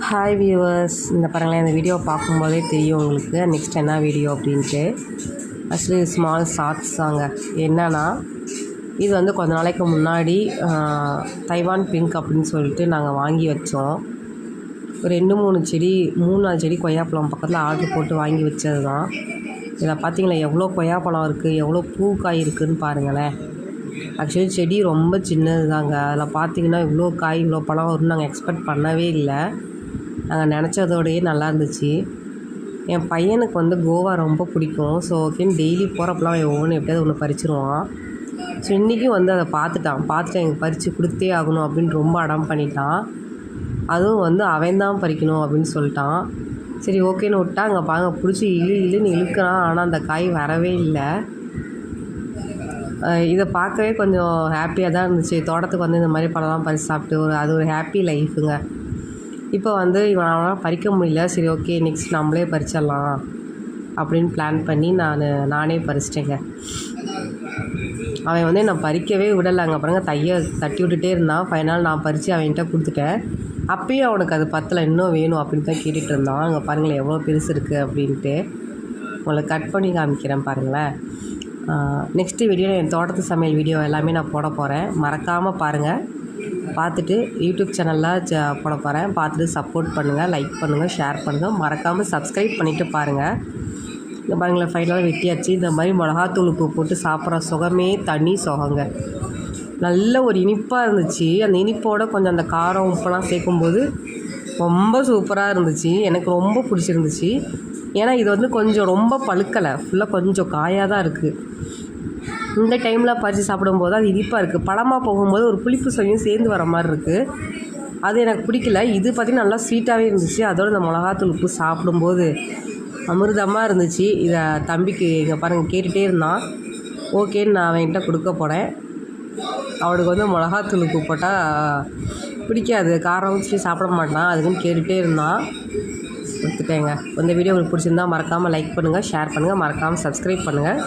Hi viewers, இந்த பாருங்களேன், இந்த வீடியோ பார்க்கும்போதே தெரியும் உங்களுக்கு நெக்ஸ்ட் என்ன வீடியோ அப்படின்ட்டு. ஆக்சுவலி ஸ்மால் ஷார்ட்ஸ் தாங்க. என்னன்னா, இது வந்து கொஞ்ச நாளைக்கு முன்னாடி தைவான் பிங்க் அப்படின்னு சொல்லிட்டு நாங்கள் வாங்கி வச்சோம். ஒரு 2-3 செடி 3-4 செடி கொய்யாப்பழம் பக்கத்தில் ஆர்டர் போட்டு வாங்கி வச்சது தான். இதில் பார்த்தீங்களா எவ்வளோ கொய்யாப்பழம் இருக்குது, எவ்வளோ பூக்காய் இருக்குதுன்னு பாருங்களேன். ஆக்சுவலி செடி ரொம்ப சின்னது தாங்க. அதில் பார்த்தீங்கன்னா இவ்வளோ காய் இவ்வளோ பழம் வரும்னு நாங்கள் எக்ஸ்பெக்ட் பண்ணவே இல்லை. நாங்கள் நினச்சதோடையே நல்லா இருந்துச்சு. என் பையனுக்கு வந்து கோவா ரொம்ப பிடிக்கும். ஸோ ஓகேன்னு டெய்லி போகிறப்பெல்லாம் ஒவ்வொன்று எப்படியாவது ஒன்று பறிச்சிருவான். ஸோ இன்றைக்கும் வந்து அதை பார்த்துட்டு எனக்கு பறித்து கொடுத்தே ஆகணும் அப்படின்னு ரொம்ப அடம் பண்ணிட்டான். அதுவும் வந்து அவன் தான் பறிக்கணும் அப்படின்னு சொல்லிட்டான். சரி ஓகேன்னு விட்டா அங்கே பாருங்க பிடிச்சி இழுன்னு இழுக்கிறான். ஆனால் அந்த காய் வரவே இல்லை. இதை பார்க்கவே கொஞ்சம் ஹாப்பியாக தான் இருந்துச்சு. தோட்டத்துக்கு வந்து இந்த மாதிரி பழம்லாம் பறித்து சாப்பிட்டு அது ஒரு ஹாப்பி லைஃபுங்க. இப்போ வந்து அவனால் பறிக்க முடியல. சரி ஓகே நெக்ஸ்ட் நம்மளே பறிச்சிடலாம் அப்படின்னு பிளான் பண்ணி நானே பறிச்சிட்டேங்க. அவன் வந்து என்னை பறிக்கவே விடலைங்க. பாருங்க தட்டி விட்டுட்டே இருந்தான். ஃபைனல் நான் பறித்து அவன்கிட்ட கொடுத்துட்டேன். அப்பயும் அவனுக்கு அது பத்தலை, இன்னும் வேணும் அப்படின்னு தான் கேட்டுகிட்டு இருந்தான். அங்கே பாருங்களேன் எவ்வளோ பெருசு இருக்குது அப்படின்ட்டு. உங்களுக்கு கட் பண்ணி காமிக்கிறேன் பாருங்களேன். நெக்ஸ்ட்டு வீடியோவில் என் தோட்டத்து சமையல் வீடியோ எல்லாமே நான் போட போகிறேன். மறக்காமல் பாருங்கள். பார்த்துட்டு யூடியூப் சேனலில் போட போகிறேன். பார்த்துட்டு சப்போர்ட் பண்ணுங்கள், லைக் பண்ணுங்கள், ஷேர் பண்ணுங்கள். மறக்காமல் சப்ஸ்கிரைப் பண்ணிவிட்டு பாருங்கள். இந்த பாருங்களேன் ஃபைனலாக வெட்டியாச்சு. இந்த மாதிரி மிளகாத்தூள் உப்பு போட்டு சாப்பிட்ற சுகமே தனி சுகங்க. நல்ல ஒரு இனிப்பாக இருந்துச்சு. அந்த இனிப்போட கொஞ்சம் அந்த காரம் உப்பெல்லாம் சேர்க்கும்போது ரொம்ப சூப்பராக இருந்துச்சு. எனக்கு ரொம்ப பிடிச்சிருந்துச்சு. ஏன்னா இது வந்து கொஞ்சம் ரொம்ப பழுக்கலை, ஃபுல்லாக கொஞ்சம் காயாக தான் இருக்குது. இந்த டைமில் பறித்து சாப்பிடும்போது அது இனிப்பாக இருக்குது. பழமாக போகும்போது ஒரு புளிப்பு சுவையும் சேர்ந்து வர மாதிரி இருக்குது. அது எனக்கு பிடிக்கல. இது பார்த்திங்கன்னா நல்லா ஸ்வீட்டாகவே இருந்துச்சு. அதோடு இந்த மிளகாத்தூள் உப்பு சாப்பிடும்போது அமிர்தமாக இருந்துச்சு. இதை தம்பிக்கு இங்கே பாருங்கள் கேட்டுகிட்டே இருந்தான். ஓகேன்னு நான் அவன்கிட்ட கொடுக்க போனேன். அவனுக்கு வந்து மிளகாத்தூள் உப்பு போட்டால் பிடிக்காது, காரம் வச்சு சாப்பிட மாட்டான். அதுக்குன்னு கேட்டுகிட்டே இருந்தான். கொடுத்துட்டேங்க. இந்த வீடியோ உங்களுக்கு பிடிச்சிருந்தா மறக்காமல் லைக் பண்ணுங்கள், ஷேர் பண்ணுங்கள், மறக்காமல் சப்ஸ்கிரைப் பண்ணுங்கள்.